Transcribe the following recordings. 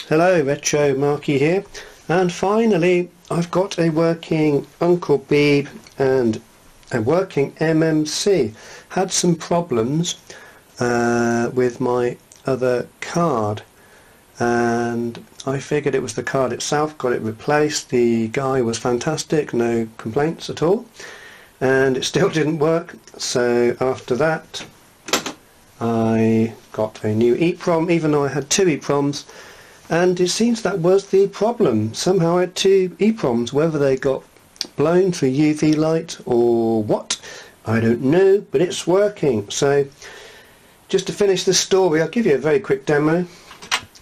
Hello, Retro Marky here, and finally I've got a working Uncle Beeb and a working MMC. Had some problems with my other card, and I figured it was the card itself. Got it replaced. The guy was fantastic, no complaints at all, and it still didn't work. So after that I got a new EEPROM, even though I had two EEPROMs. And it seems that was the problem. Somehow I had two EEPROMs, whether they got blown through UV light or what, I don't know, but it's working. So just to finish this story, I'll give you a very quick demo.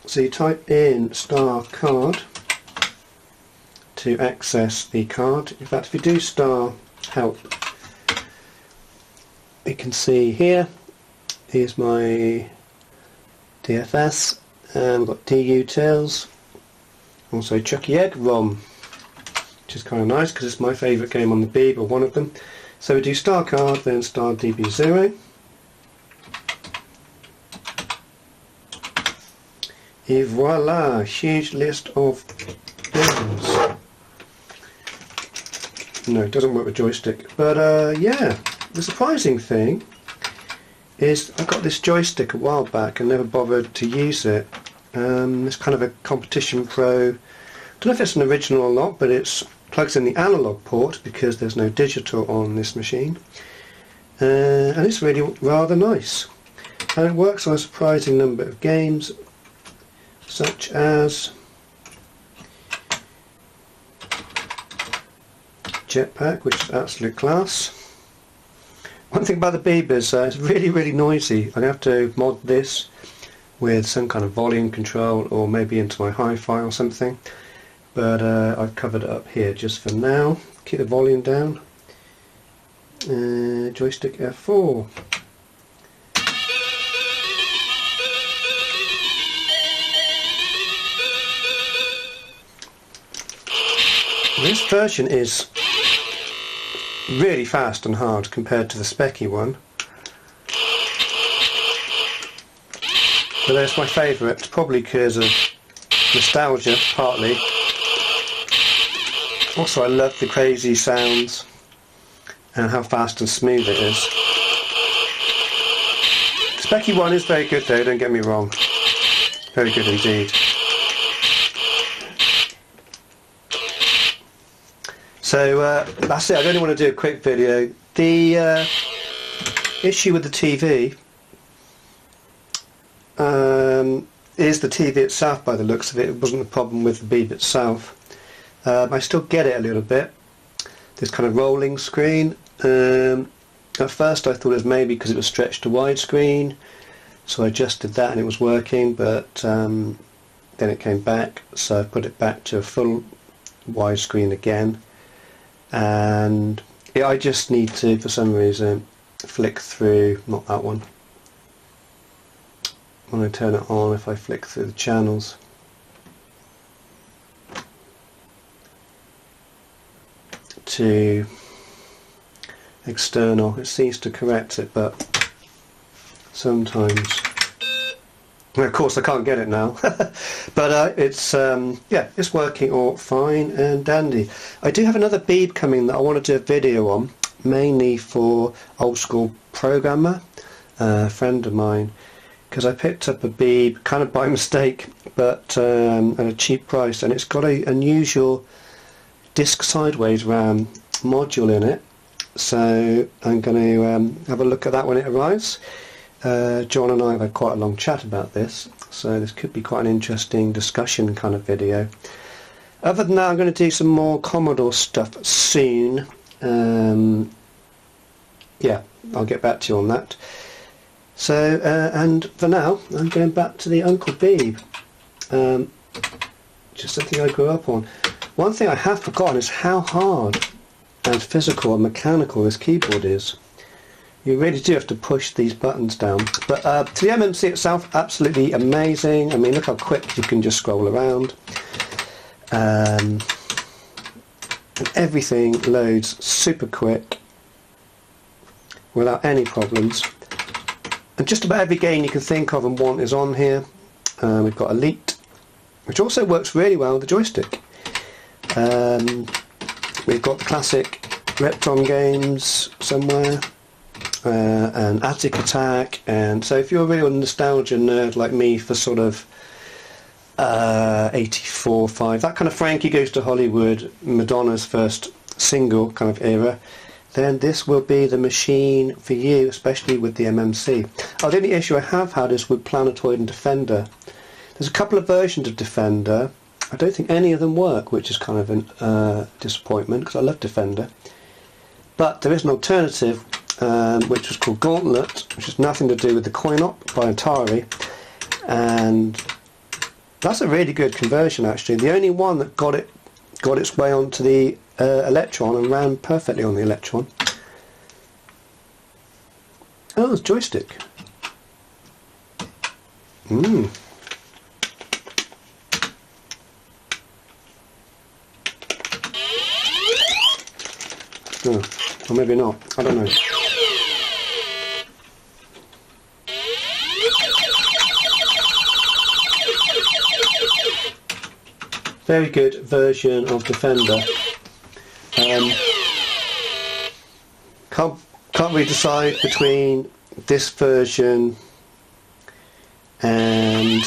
So you type in star card to access the card. In fact, if you do star help, you can see here, here's my DFS. And we've got DUtils, also Chuckie Egg ROM, which is kind of nice because it's my favourite game on the Beeb, or one of them. So we do star card, then star DB0. Et voila, huge list of games. No, it doesn't work with joystick, but yeah, the surprising thing is I got this joystick a while back and never bothered to use it. It's kind of a Competition Pro. I don't know if it's an original or not, but it plugs in the analog port because there's no digital on this machine, and it's really rather nice. And it works on a surprising number of games, such as Jetpack, which is absolute class. One thing about the Beeb is it's really noisy. I'm going to have to mod this with some kind of volume control, or maybe into my hi-fi or something. But I've covered it up here just for now. Keep the volume down. Joystick F4. This version is really fast and hard compared to the Speccy one, but it's my favourite, probably because of nostalgia partly. Also I love the crazy sounds and how fast and smooth it is. The Speccy one is very good though, don't get me wrong, very good indeed. So that's it. I only want to do a quick video. The issue with the TV is the TV itself. By the looks of it, it wasn't the problem with the Beeb itself. I still get it a little bit. This kind of rolling screen. At first I thought it was maybe because it was stretched to widescreen, so I adjusted that and it was working, but then it came back, so I put it back to a full widescreen again. And yeah, I just need to, for some reason, flick through, not that one. When I turn it on, if I flick through the channels, to external, it seems to correct it, but sometimes, and of course I can't get it now. But it's yeah, it's working all fine and dandy. I do have another Beeb coming that I want to do a video on, mainly for old school programmer, a friend of mine, because I picked up a Beeb kind of by mistake, but at a cheap price, and it's got a unusual disc sideways RAM module in it, so I'm going to have a look at that when it arrives. John and I have had quite a long chat about this, so this could be quite an interesting discussion kind of video. Other than that, I'm going to do some more Commodore stuff soon. Yeah, I'll get back to you on that. So, and for now, I'm going back to the Uncle Beeb. Just something I grew up on. One thing I have forgotten is how hard and physical and mechanical this keyboard is. You really do have to push these buttons down. But to the MMC itself, absolutely amazing. I mean, look how quick you can just scroll around. And everything loads super quick without any problems. And just about every game you can think of and want is on here. We've got Elite, which also works really well with the joystick. We've got the classic Reptron games somewhere, and Attic Attack, and so if you're really a nostalgia nerd like me for sort of 84, 5, that kind of Frankie Goes to Hollywood, Madonna's first single kind of era, then this will be the machine for you, especially with the MMC. Oh, the only issue I have had is with Planetoid and Defender. There's a couple of versions of Defender. I don't think any of them work, which is kind of a disappointment, because I love Defender. But there is an alternative, which was called Gauntlet, which has nothing to do with the coin-op by Atari, and that's a really good conversion actually. The only one that got its way onto the Electron and ran perfectly on the Electron. Oh, it's joystick. Oh, or maybe not. I don't know. Very good version of Defender. Can't really decide between this version and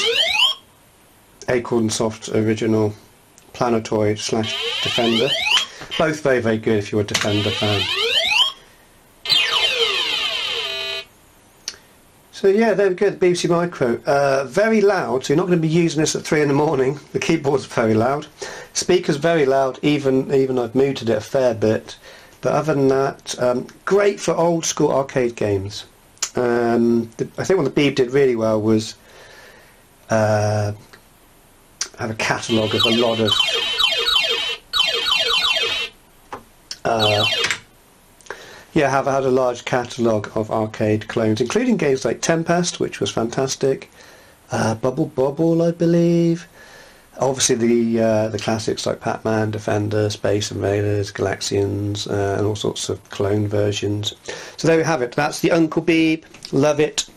Acorn Soft's original Planetoid / Defender. Both very, very good if you're a Defender fan. So yeah, there we go, the BBC Micro. Very loud, so you're not going to be using this at 3 in the morning. The keyboard's very loud. Speaker's very loud, even I've muted it a fair bit. But other than that, great for old school arcade games. I think what the Beeb did really well was have a catalogue of a lot of have had a large catalogue of arcade clones, including games like Tempest, which was fantastic, Bubble Bobble, I believe. Obviously the classics like Pac-Man, Defender, Space Invaders, Galaxians, and all sorts of clone versions. So there we have it. That's the Uncle Beeb. Love it.